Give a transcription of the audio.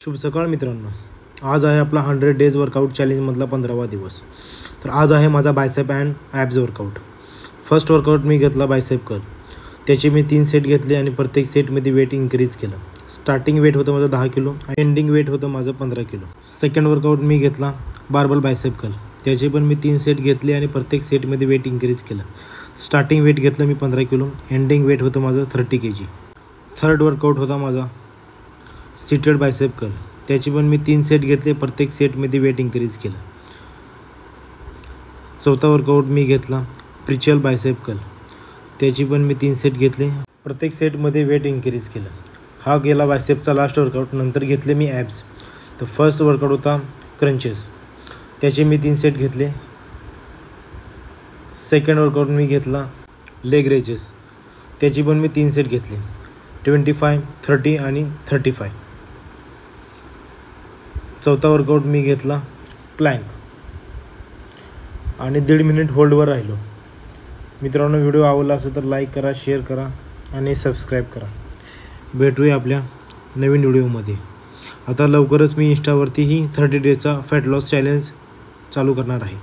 शुभ सकाळ मित्रांनो, आज आहे आपला 100 डेज वर्कआउट चॅलेंजमधला 15वा दिवस. तर आज आहे माझा bicep and abs workout. First workout मी घेतला बायसेप कर्ल. त्याचे मी 3 सेट घेतले आणि प्रत्येक सेटमध्ये वेट इन्क्रीज केलं. स्टार्टिंग वेट होतं माझं 10 किलो आणि एंडिंग वेट होतं माझं 15 किलो. सेकंड वर्कआउट मी घेतला बार्बल बायसेप कर्ल. त्याचे पण मी 3 सेट घेतले आणि प्रत्येक सेटमध्ये वेट इन्क्रीज केलं. स्टार्टिंग वेट घेतलं मी 15 किलो, एंडिंग वेट होतं माझं 30 kg. थर्ड वर्कआउट होता माझा सीटेड बायसेप कर्ल. त्याची पण मी 3 सेट घेतले, प्रत्येक सेटमध्ये वेट इन्क्रीज केलं. चौथा वर्कआउट मी घेतला प्रिचल बायसेप कर्ल. त्याची पण मी 3 सेट घेतले, प्रत्येक सेटमध्ये वेट इन्क्रीज केलं. हा गेला बायसेपचा लास्ट वर्कआउट. नंतर घेतले मी ॲब्स. तर फर्स्ट वर्कआउट होता क्रंचेस. त्याचे मी 3 सेट घेतले. सेकंड वर्कआउट मी घेतला लेग रेजेस. त्याची पण मी 3 सेट घेतले, 25, 30 आणि 35. चौथा वर्कआउट मी घेतला प्लँक आणि 1.5 मिनिट होल्डवर राहिलो. मित्रांनो, व्हिडिओ आवडला असेल तर लाईक करा, शेअर करा आणि सबस्क्राईब करा. भेटूया आपल्या नवीन व्हिडिओमध्ये. आता लवकरच मी इंस्टावरतीही 30 डेजचा फॅट लॉस चॅलेंज चालू करणार आहे.